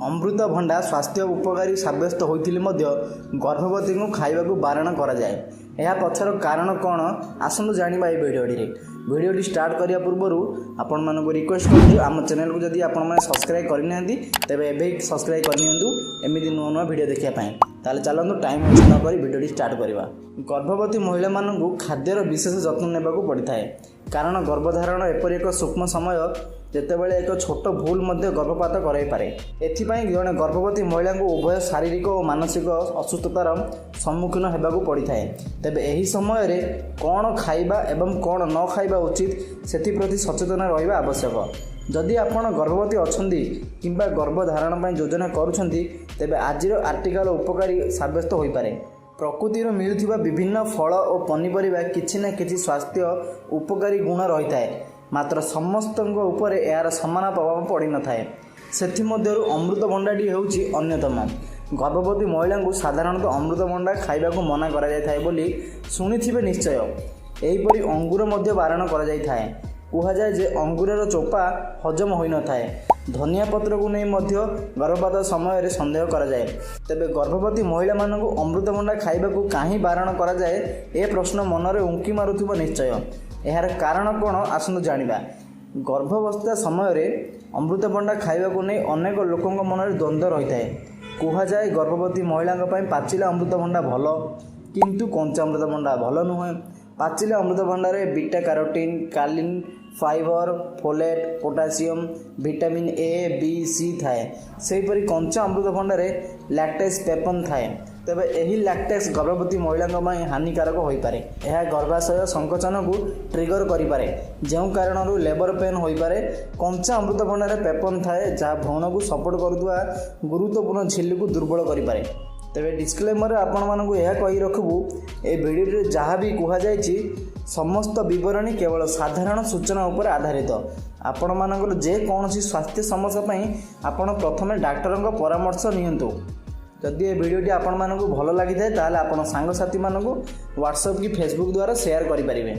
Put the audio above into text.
ଅମୃତଭଣ୍ଡା ସ୍ୱାସ୍ଥ୍ୟ ଉପକାରୀ ସାବ୍ୟସ୍ତ ହୋଇଥିଲେ ମଧ୍ୟ ଗର୍ଭବତୀଙ୍କୁ ଖାଇବାକୁ ବାରଣ କରାଯାଏ। ଏହା ପଛର କାରଣ କ'ଣ ଆସନ୍ତୁ ଜାଣିବା ଏହି ଭିଡ଼ିଓଟି ଷ୍ଟାର୍ଟ କରିବା ପୂର୍ବରୁ ଆପଣମାନଙ୍କୁ ରିକ୍ୱେଷ୍ଟ କରୁଛୁ ଆମ ଚ୍ୟାନେଲକୁ ଯଦି ଆପଣମାନେ ସବସ୍କ୍ରାଇବ୍ କରିନାହାନ୍ତି ତେବେ ଏବେ ସବସ୍କ୍ରାଇବ୍ କରିନିଅନ୍ତୁ ଏମିତି ନୂଆ ନୂଆ ଭିଡ଼ିଓ ଦେଖିବା ପାଇଁ। ତାହେଲେ ଚାଲନ୍ତୁ ଟାଇମ୍ ୱେଷ୍ଟ ନ କରି ଭିଡ଼ିଓଟି ଷ୍ଟାର୍ଟ କରିବା। ଗର୍ଭବତୀ ମହିଳାମାନଙ୍କୁ ଖାଦ୍ୟର ବିଶେଷ ଯତ୍ନ ନେବାକୁ ପଡ଼ିଥାଏ କାରଣ ଗର୍ଭଧାରଣ ଏପରି ଏକ ସୂକ୍ଷ୍ମ ସମୟ ଯେତେବେଳେ ଏକ ଛୋଟ ଭୁଲ ମଧ୍ୟ ଗର୍ଭପାତ କରାଇପାରେ। ଏଥିପାଇଁ ଜଣେ ଗର୍ଭବତୀ ମହିଳାଙ୍କୁ ଉଭୟ ଶାରୀରିକ ଓ ମାନସିକ ଅସୁସ୍ଥତାର ସମ୍ମୁଖୀନ ହେବାକୁ ପଡ଼ିଥାଏ। ତେବେ ଏହି ସମୟରେ କ'ଣ ଖାଇବା ଏବଂ କ'ଣ ନ ଖାଇବା ଉଚିତ ସେଥିପ୍ରତି ସଚେତନ ରହିବା ଆବଶ୍ୟକ। ଯଦି ଆପଣ ଗର୍ଭବତୀ ଅଛନ୍ତି କିମ୍ବା ଗର୍ଭଧାରଣ ପାଇଁ ଯୋଜନା କରୁଛନ୍ତି ତେବେ ଆଜିର ଆର୍ଟିକଲ ଉପକାରୀ ସାବ୍ୟସ୍ତ ହୋଇପାରେ। ପ୍ରକୃତିରୁ ମିଳୁଥିବା ବିଭିନ୍ନ ଫଳ ଓ ପନିପରିବା କିଛି ନା କିଛି ସ୍ୱାସ୍ଥ୍ୟ ଉପକାରୀ ଗୁଣ ରହିଥାଏ, ମାତ୍ର ସମସ୍ତଙ୍କ ଉପରେ ଏହାର ସମାନ ପ୍ରଭାବ ପଡ଼ିନଥାଏ। ସେଥିମଧ୍ୟରୁ ଅମୃତଭଣ୍ଡାଟି ହେଉଛି ଅନ୍ୟତମ। ଗର୍ଭବତୀ ମହିଳାଙ୍କୁ ସାଧାରଣତଃ ଅମୃତଭଣ୍ଡା ଖାଇବାକୁ ମନା କରାଯାଇଥାଏ ବୋଲି ଶୁଣିଥିବେ ନିଶ୍ଚୟ। ଏହିପରି ଅଙ୍ଗୁର ମଧ୍ୟ ବାରଣ କରାଯାଇଥାଏ। କୁହାଯାଏ ଯେ ଅଙ୍ଗୁରର ଚୋପା ହଜମ ହୋଇନଥାଏ। ଧନିଆ ପତ୍ରକୁ ନେଇ ମଧ୍ୟ ଗର୍ଭପାତ ସମୟରେ ସନ୍ଦେହ କରାଯାଏ। ତେବେ ଗର୍ଭବତୀ ମହିଳାମାନଙ୍କୁ ଅମୃତଭଣ୍ଡା ଖାଇବାକୁ କାହିଁ ବାରଣ କରାଯାଏ ଏ ପ୍ରଶ୍ନ ମନରେ ଉଙ୍କି ମାରୁଥିବ ନିଶ୍ଚୟ। ଏହାର କାରଣ କ'ଣ ଆସନ୍ତୁ ଜାଣିବା। ଗର୍ଭାବସ୍ଥା ସମୟରେ ଅମୃତଭଣ୍ଡା ଖାଇବାକୁ ନେଇ ଅନେକ ଲୋକଙ୍କ ମନରେ ଦ୍ୱନ୍ଦ୍ୱ ରହିଥାଏ। କୁହାଯାଏ ଗର୍ଭବତୀ ମହିଳାଙ୍କ ପାଇଁ ପାଚିଲା ଅମୃତଭଣ୍ଡା ଭଲ, କିନ୍ତୁ କଞ୍ଚା ଅମୃତଭଣ୍ଡା ଭଲ ନୁହେଁ। ପାଚିଲା ଅମୃତଭଣ୍ଡାରେ beta carotene, choline, fibre, folate, potassium, vitamin A, B, C ଥାଏ। ସେହିପରି କଞ୍ଚା ଅମୃତଭଣ୍ଡାରେ ଲାକ୍ଟେଜ୍ ପେପନ୍ ଥାଏ। ତେବେ ଏହି ଲାକ୍ଟେଜ୍ ଗର୍ଭବତୀ ମହିଳାଙ୍କ ପାଇଁ ହାନିକାରକ ହୋଇପାରେ। ଏହା ଗର୍ଭାଶୟ ସଂକୋଚନକୁ ଟ୍ରିଗର କରିପାରେ, ଯେଉଁ କାରଣରୁ ଲେବର ପେନ୍ ହୋଇପାରେ। କଞ୍ଚା ଅମୃତଭଣ୍ଡାରେ ପେପନ୍ ଥାଏ ଯାହା ଭ୍ରୂଣକୁ ସପୋର୍ଟ କରୁଥିବା ଗୁରୁତ୍ୱପୂର୍ଣ୍ଣ ଝିଲ୍ଲିକୁ ଦୁର୍ବଳ କରିପାରେ। ତେବେ ଡିସ୍କ୍ଲେମରରେ ଆପଣମାନଙ୍କୁ ଏହା କହି ରଖିବୁ, ଏ ଭିଡ଼ିଓରେ ଯାହା ବି କୁହାଯାଇଛି ସମସ୍ତ ବିବରଣୀ କେବଳ ସାଧାରଣ ସୂଚନା ଉପରେ ଆଧାରିତ। ଆପଣମାନଙ୍କର ଯେକୌଣସି ସ୍ୱାସ୍ଥ୍ୟ ସମସ୍ୟା ପାଇଁ ଆପଣ ପ୍ରଥମେ ଡାକ୍ତରଙ୍କ ପରାମର୍ଶ ନିଅନ୍ତୁ। ଯଦି ଏ ଭିଡ଼ିଓଟି ଆପଣମାନଙ୍କୁ ଭଲ ଲାଗିଥାଏ ତାହେଲେ ଆପଣ ସାଙ୍ଗସାଥିମାନଙ୍କୁ ହ୍ୱାଟ୍ସଆପ୍ କି ଫେସବୁକ୍ ଦ୍ୱାରା ସେୟାର କରିପାରିବେ।